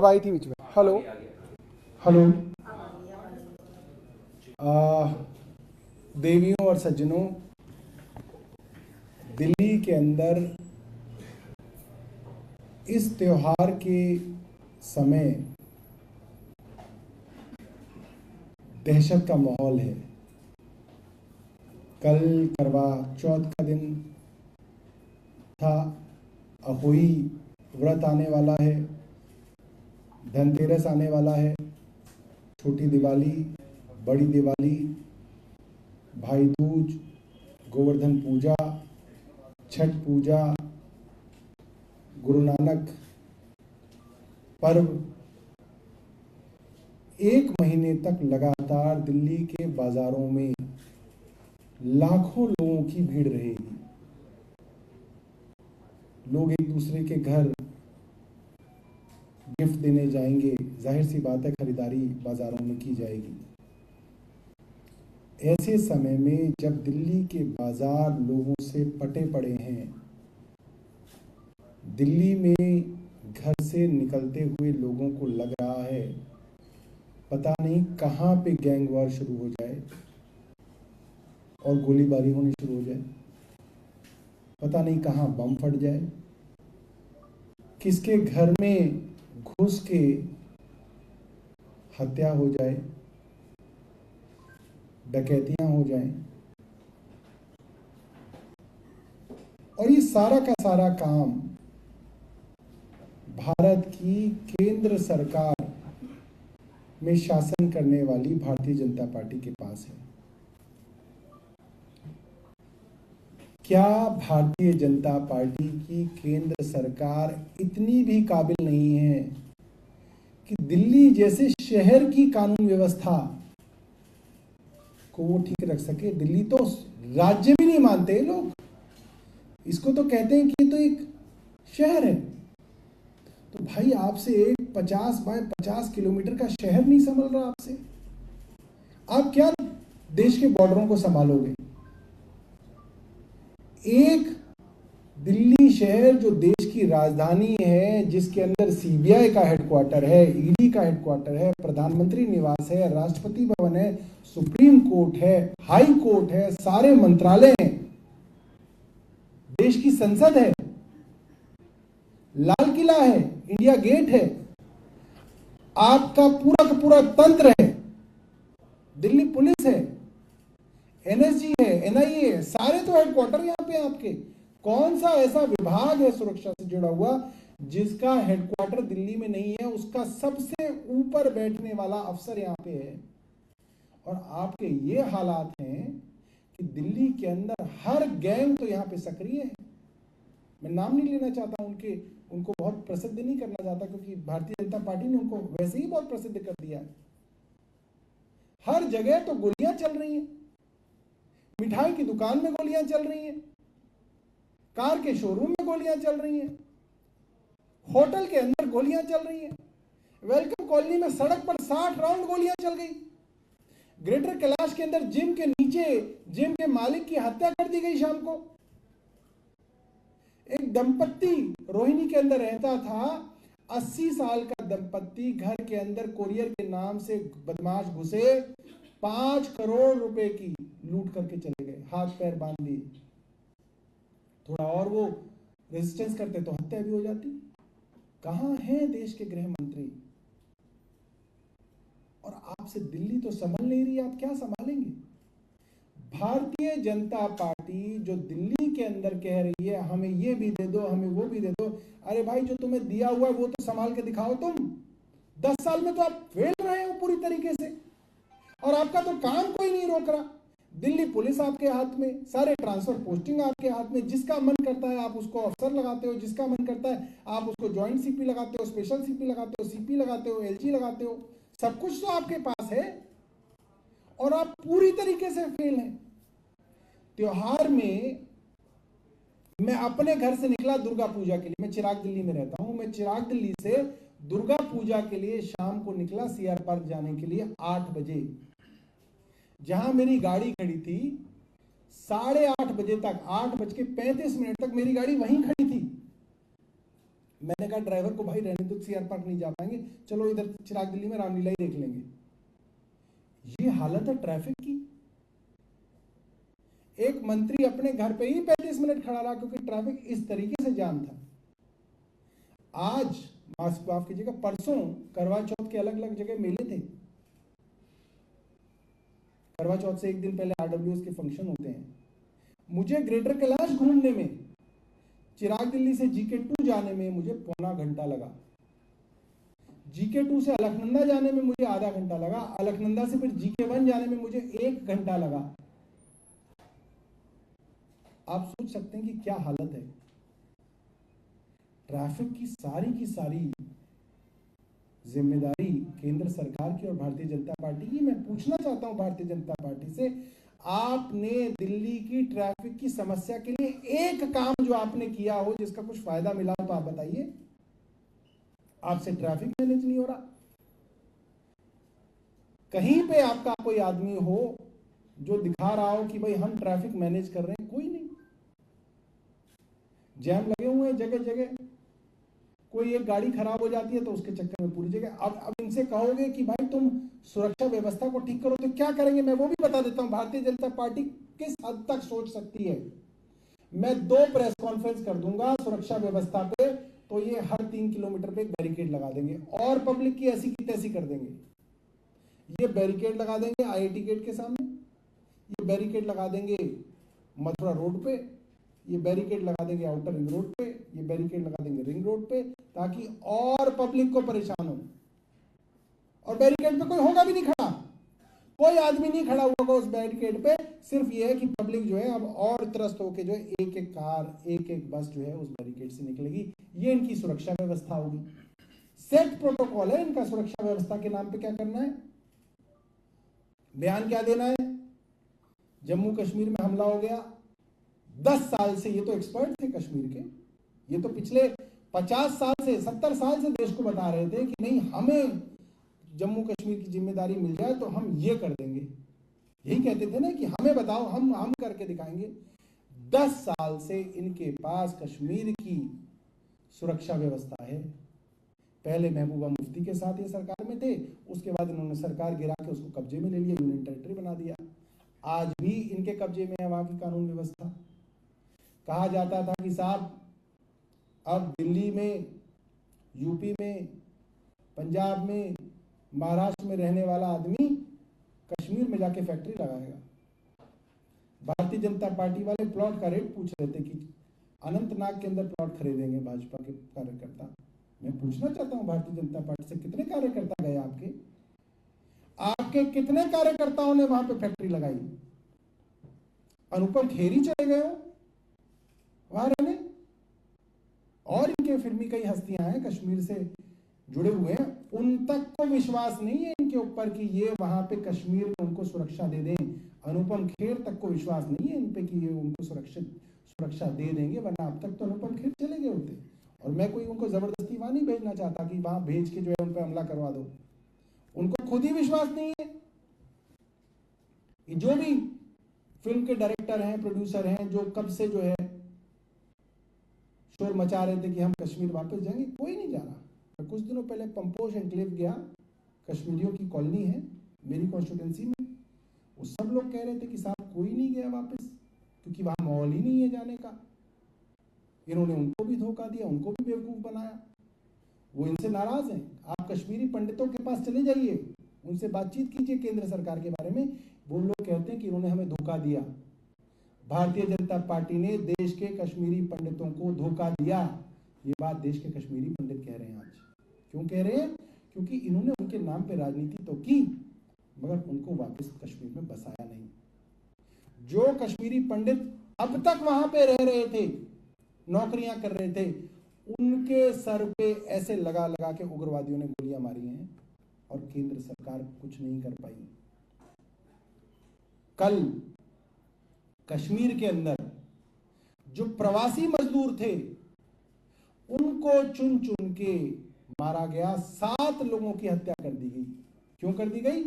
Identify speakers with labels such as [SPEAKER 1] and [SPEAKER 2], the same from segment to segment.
[SPEAKER 1] अब आई थी बीच में। Hello hello. देवियों और सज्जनों, दिल्ली के अंदर इस त्योहार के समय दहशत का माहौल है। कल करवा चौथ का दिन था, अहोई व्रत आने वाला है, धनतेरस आने वाला है, छोटी दिवाली, बड़ी दिवाली, भाई दूज, गोवर्धन पूजा, छठ पूजा, गुरु नानक पर्व। एक महीने तक लगातार दिल्ली के बाजारों में लाखों लोगों की भीड़ रहेगी। लोग एक दूसरे के घर गिफ्ट देने जाएंगे, जाहिर सी बात है खरीदारी बाजारों में की जाएगी। ऐसे समय में जब दिल्ली के बाजार लोगों से पटे पड़े हैं, दिल्ली में घर से निकलते हुए लोगों को लग रहा है पता नहीं कहां पे गैंग वॉर शुरू हो जाए और गोलीबारी होनी शुरू हो जाए, पता नहीं कहां बम फट जाए, किसके घर में घुस के हत्या हो जाए, डकैतियां हो जाएं। और ये सारा का सारा काम भारत की केंद्र सरकार में शासन करने वाली भारतीय जनता पार्टी के पास है। क्या भारतीय जनता पार्टी की केंद्र सरकार इतनी भी काबिल नहीं है कि दिल्ली जैसे शहर की कानून व्यवस्था को वो ठीक रख सके? दिल्ली तो राज्य भी नहीं मानते लोग, इसको तो कहते हैं कि ये तो एक शहर है। तो भाई आपसे एक 50 बाय 50 किलोमीटर का शहर नहीं संभल रहा आपसे, आप क्या देश के बॉर्डरों को संभालोगे? एक दिल्ली शहर जो देश की राजधानी है, जिसके अंदर सीबीआई का हेडक्वार्टर है, ईडी का हेडक्वार्टर है, प्रधानमंत्री निवास है, राष्ट्रपति भवन है, सुप्रीम कोर्ट है, हाई कोर्ट है, सारे मंत्रालय हैं, देश की संसद है, लाल किला है, इंडिया गेट है, आपका पूरा का पूरा तंत्र है, दिल्ली पुलिस है, एनएसजी है, एनआईए है, सारे तो हेडक्वार्टर यहां पे आपके। कौन सा ऐसा विभाग है सुरक्षा से जुड़ा हुआ जिसका हेडक्वार्टर दिल्ली में नहीं है? उसका सबसे ऊपर बैठने वाला अफसर यहां पे है। और आपके ये हालात हैं कि दिल्ली के अंदर हर गैंग तो यहां पे सक्रिय है। मैं नाम नहीं लेना चाहता उनको बहुत प्रसिद्ध नहीं करना चाहता, क्योंकि भारतीय जनता पार्टी ने उनको वैसे ही बहुत प्रसिद्ध कर दिया है। हर जगह तो गोलियां चल रही हैं, मिठाई की दुकान में गोलियां चल रही हैं, कार के शोरूम में गोलियां चल रही हैं, होटल के अंदर गोलियां चल रही हैं, वेलकम कॉलोनी में सड़क पर 60 राउंड गोलियां चल गई, ग्रेटर कैलाश के अंदर जिम के नीचे जिम के मालिक की हत्या कर दी गई शाम को। एक दंपत्ति रोहिणी के अंदर रहता था, 80 साल का दंपत्ति, घर के अंदर कोरियर के नाम से बदमाश घुसे, 5 करोड़ रुपए की लूट करके चले गए, हाथ पैर बांध दिए। थोड़ा और वो रेजिस्टेंस करते तो हत्या भी हो जाती। कहां है देश के गृह मंत्री? और आपसे दिल्ली तो संभल नहीं रही, आप क्या संभालेंगे? भारतीय जनता पार्टी जो दिल्ली के अंदर कह रही है हमें ये भी दे दो, हमें वो भी दे दो, अरे भाई जो तुम्हें दिया हुआ है वो तो संभाल के दिखाओ। तुम 10 साल में तो आप फेल रहे हो पूरी तरीके से, और आपका तो काम कोई नहीं रोक रहा। दिल्ली पुलिस आपके हाथ में, सारे ट्रांसफर पोस्टिंग आपके हाथ में, जिसका मन करता है आप उसको अफसर लगाते हो, जिसका मन करता है आप उसको ज्वाइंट सीपी लगाते हो, स्पेशल सीपी लगाते हो, सीपी लगाते हो, एलजी लगाते हो, सब कुछ तो आपके पास है और आप पूरी तरीके से फेल हैं। त्योहार में मैं अपने घर से निकला दुर्गा पूजा के लिए, मैं चिराग दिल्ली में रहता हूं, मैं चिराग दिल्ली से दुर्गा पूजा के लिए शाम को निकला सीआर पार्क जाने के लिए 8 बजे। जहां मेरी गाड़ी खड़ी थी 8:30 बजे तक, 8:35 तक मेरी गाड़ी वहीं खड़ी थी। मैंने कहा ड्राइवर को, भाई रहने दो, सीआर पार्क नहीं जा पाएंगे, चलो इधर चिराग दिल्ली में रामलीला ही देख लेंगे। ये हालत है ट्रैफिक की। एक मंत्री अपने घर पे ही 35 मिनट खड़ा रहा क्योंकि ट्रैफिक इस तरीके से जाम था। आज माफ कीजिएगा, परसों करवा चौथ के अलग अलग जगह मेले थे। करवा चौथ से एक दिन पहले आरडब्ल्यूएस के फंक्शन होते हैं। मुझे ग्रेटर कैलाश घूमने में, चिराग दिल्ली से GK2 जाने में मुझे पौना घंटा लगा। GK2 से अलकनंदा जाने में मुझे आधा घंटा लगा। अलकनंदा से फिर GK1 जाने में मुझे 1 घंटा लगा। आप सोच सकते हैं कि क्या हालत है। ट्रैफिक की सारी जिम्मेदारी केंद्र सरकार की और भारतीय जनता पार्टी की। मैं पूछना चाहता हूं भारतीय जनता पार्टी से, आपने दिल्ली की ट्रैफिक की समस्या के लिए एक काम जो आपने किया हो जिसका कुछ फायदा मिला हो तो आप बताइए। आपसे ट्रैफिक मैनेज नहीं हो रहा। कहीं पे आपका कोई आदमी हो जो दिखा रहा हो कि भाई हम ट्रैफिक मैनेज कर रहे हैं? कोई नहीं। जैम लगे हुए हैं जगह जगह। कोई एक गाड़ी खराब हो जाती है तो उसके चक्कर में पूरी जगह। अब इनसे कहोगे कि भाई तुम सुरक्षा व्यवस्था को ठीक करो, तो क्या करेंगे मैं वो भी बता देता हूं। भारतीय जनता पार्टी किस हद तक सोच सकती है। मैं 2 प्रेस कॉन्फ्रेंस कर दूंगा सुरक्षा व्यवस्था पे, तो ये हर 3 किलोमीटर पे बैरिकेड लगा देंगे और पब्लिक की ऐसी की तैसी कर देंगे। ये बैरिकेड लगा देंगे IIT गेट के सामने, ये बैरिकेड लगा देंगे मथुरा रोड पे, ये बैरिकेड लगा देंगे आउटर रिंग रोड पे, ये बैरिकेड लगा देंगे रिंग रोड पे, ताकि और पब्लिक को परेशान हो। और बैरिकेड पे कोई होगा भी नहीं खड़ा, कोई आदमी नहीं खड़ा होगा उस बैरिकेड पे। सिर्फ ये है कि पब्लिक जो है अब और त्रस्त होकर जो है एक एक कार, एक एक बस जो है उस बैरिकेड से निकलेगी। ये इनकी सुरक्षा व्यवस्था होगी। सेट प्रोटोकॉल है इनका। सुरक्षा व्यवस्था के नाम पे क्या करना है, बयान क्या देना है। जम्मू कश्मीर में हमला हो गया, 10 साल से ये तो एक्सपर्ट थे कश्मीर के, ये तो पिछले 50 साल से 70 साल से देश को बता रहे थे कि नहीं, हमें जम्मू कश्मीर की जिम्मेदारी मिल जाए तो हम ये कर देंगे। यही कहते थे ना कि हमें बताओ, हम करके दिखाएंगे। 10 साल से इनके पास कश्मीर की सुरक्षा व्यवस्था है। पहले महबूबा मुफ्ती के साथ ये सरकार में थे, उसके बाद इन्होंने सरकार गिरा के उसको कब्जे में ले लिया, यूनियन टेरिटरी बना दिया। आज भी इनके कब्जे में है वहां की कानून व्यवस्था। कहा जाता था कि साहब अब दिल्ली में, यूपी में, पंजाब में, महाराष्ट्र में रहने वाला आदमी कश्मीर में जाके फैक्ट्री लगाएगा। भारतीय जनता पार्टी वाले प्लॉट का रेट पूछ रहे थे कि अनंतनाग के अंदर प्लॉट खरीदेंगे भाजपा के कार्यकर्ता। मैं पूछना चाहता हूं भारतीय जनता पार्टी से, कितने कार्यकर्ता गए आपके कितने कार्यकर्ताओं ने वहां पे फैक्ट्री लगाई? अनुपम खेर चले गए हो वहां रहने, और इनके फिल्मी कई हस्तियां हैं कश्मीर से जुड़े हुए हैं, उन तक को विश्वास नहीं है इनके ऊपर कि ये वहां पे कश्मीर में उनको सुरक्षा दे दें। अनुपम खेर तक को विश्वास नहीं है इन पे कि ये उनको सुरक्षा दे देंगे, वरना अब तक तो अनुपम खेर चले गए होते। और मैं कोई उनको जबरदस्ती वहां नहीं भेजना चाहता कि वहां भेज के जो है उन पर हमला करवा दो। उनको खुद ही विश्वास नहीं है। जो भी फिल्म के डायरेक्टर हैं, प्रोड्यूसर हैं, जो कब से जो है शोर मचा रहे थे कि हम कश्मीर वापस जाएंगे, कोई नहीं जा रहा। कुछ दिनों पहले पंपोश एनक्लेव गया, कश्मीरियों की कॉलोनी है मेरी कॉन्स्टिट्यूंसी में, वो सब लोग कह रहे थे कि साहब कोई नहीं गया वापस, क्योंकि वहां माहौल ही नहीं है जाने का। इन्होंने उनको भी धोखा दिया, उनको भी बेवकूफ बनाया। वो इनसे नाराज हैं। आप कश्मीरी पंडितों के पास चले जाइए, उनसे बातचीत कीजिए केंद्र सरकार के बारे में। वो लोग कहते हैं कि इन्होंने हमें धोखा दिया। भारतीय जनता पार्टी ने देश के कश्मीरी पंडितों को धोखा दिया। ये बात देश के कश्मीरी पंडित कह रहे हैं आज। क्यों कह रहे हैं? क्योंकि इन्होंने उनके नाम पे राजनीति तो की, मगर उनको वापस कश्मीर में बसाया नहीं। जो कश्मीरी पंडित अब तक वहां पे रह रहे थे, नौकरियां कर रहे थे, उनके सर पे ऐसे लगा लगा के उग्रवादियों ने गोलियां मारी हैं और केंद्र सरकार कुछ नहीं कर पाई। कल कश्मीर के अंदर जो प्रवासी मजदूर थे उनको चुन चुन के मारा गया। 7 लोगों की हत्या कर दी गई। क्यों कर दी गई?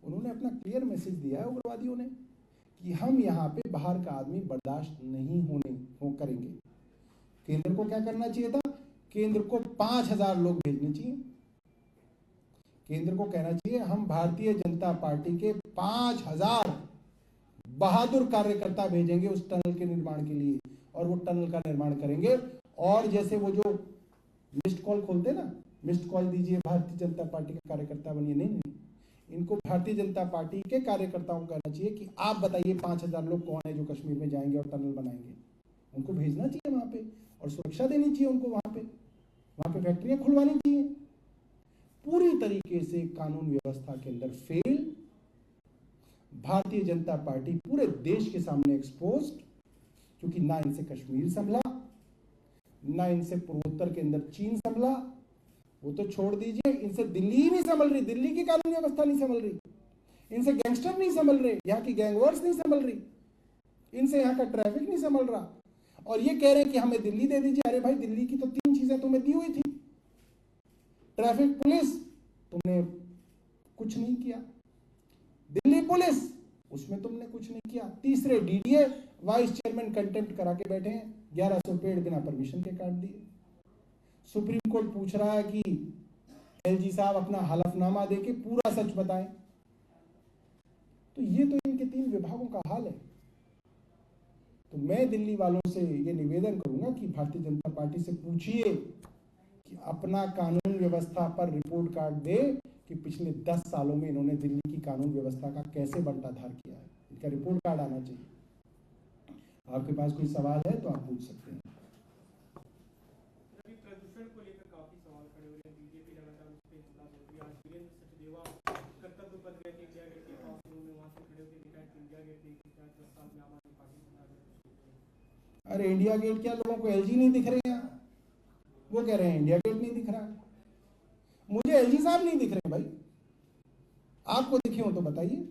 [SPEAKER 1] उन्होंने अपना क्लियर मैसेज दिया है उग्रवादियों ने कि हम यहां पे बाहर का आदमी बर्दाश्त नहीं करेंगे। केंद्र को क्या करना चाहिए था? केंद्र को 5,000 लोग भेजने चाहिए। केंद्र को कहना चाहिए हम भारतीय जनता पार्टी के 5,000 बहादुर कार्यकर्ता भेजेंगे उस टनल के निर्माण के लिए, और वो टनल का निर्माण करेंगे। और जैसे वो जो मिस्ड कॉल खोलते ना, मिस्ड कॉल दीजिए भारतीय जनता पार्टी के कार्यकर्ता बनिए, नहीं, इनको भारतीय जनता पार्टी के कार्यकर्ताओं को कहना चाहिए कि आप बताइए 5,000 लोग कौन है जो कश्मीर में जाएंगे और टनल बनाएंगे। उनको भेजना चाहिए वहां पे और सुरक्षा देनी चाहिए उनको, वहां पे फैक्ट्रियां खुलवानी चाहिए। पूरी तरीके से कानून व्यवस्था के अंदर फेल, भारतीय जनता पार्टी पूरे देश के सामने एक्सपोज्ड, क्योंकि ना इनसे कश्मीर संभला, ना इनसे पूर्वोत्तर के अंदर चीन संभला, वो तो छोड़ दीजिए, इनसे दिल्ली ही नहीं संभल रही, दिल्ली की कानून व्यवस्था नहीं संभल रही, इनसे गैंगस्टर नहीं संभल रहे, यहाँ की गैंगवॉर्स नहीं संभल रही, इनसे यहाँ का ट्रैफिक नहीं संभल रहा, और ये कह रहे हैं कि हमें दिल्ली दे दीजिए। अरे भाई, दिल्ली की तो 3 चीजें तुम्हें दी हुई थी, ट्रैफिक पुलिस तुमने कुछ नहीं किया, दिल्ली पुलिस उसमें तुमने कुछ नहीं किया, तीसरे डीडीए वाइस चेयरमैन कंटेम्प्ट करा के बैठे हैं, 1100 पेड़ बिना परमिशन के काट दिए। सुप्रीम कोर्ट पूछ रहा है कि एलजी साहब अपना हलफनामा देके पूरा सच बताएं। तो ये तो इनके 3 विभागों का हाल है। तो मैं दिल्ली वालों से ये निवेदन करूंगा कि भारतीय जनता पार्टी से पूछिए कि अपना कानून व्यवस्था पर रिपोर्ट कार्ड दे कि पिछले 10 सालों में इन्होंने दिल्ली की कानून व्यवस्था का कैसे बंटाधार किया है। इनका रिपोर्ट कार्ड आना चाहिए। आपके पास कोई सवाल है तो आप पूछ सकते हैं।
[SPEAKER 2] प्रदूषण को लेकर काफी सवाल खड़े हो रहे हैं, बीजेपी लगातार उस पर हमला कर रही है। आज वीरेंद्र सचदेवा कर्तव्य पथ गए थे इंडिया गेट के पास, उन्होंने वहां से खड़े होकर दिखाया कि इंडिया गेट देखिए 10 साल में आम आदमी पार्टी बना रहे।
[SPEAKER 1] अरे इंडिया गेट क्या, लोगों को एलजी नहीं दिख रहे हैं? वो कह रहे हैं इंडिया गेट नहीं दिख रहा। मुझे एलजी साहब नहीं दिख रहे भाई, आपको दिखे हो तो बताइए।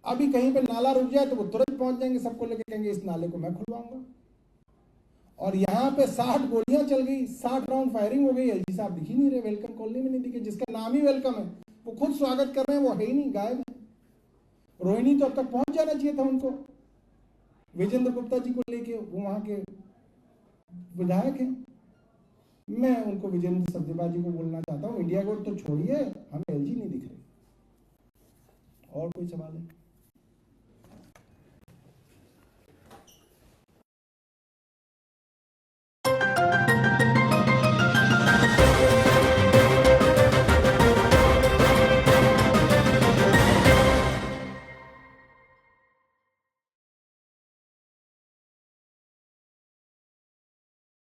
[SPEAKER 1] अभी कहीं पे नाला रुक जाए तो वो तुरंत पहुंच जाएंगे, सबको लेके कहेंगे इस नाले को मैं खुलवाऊंगा। और यहां पे 60 गोलियां चल गई, 60 राउंड फायरिंग हो गई, एलजी साहब दिख ही नहीं रहे, वेलकम कॉलोनी में नहीं दिखे। जिसका नाम ही वेलकम है वो खुद स्वागत कर रहे हैं, वो है ही नहीं, गायब है। रोहिणी तो अब तक पहुंच जाना चाहिए था उनको, विजेंद्र गुप्ता जी को लेके, वो वहां के विधायक हैं। मैं उनको विजेंद्र सचदेवा जी को बोलना चाहता हूं, इंडिया गेट तो छोड़िए, हमें एलजी नहीं दिख रहे। और कोई सवाल है?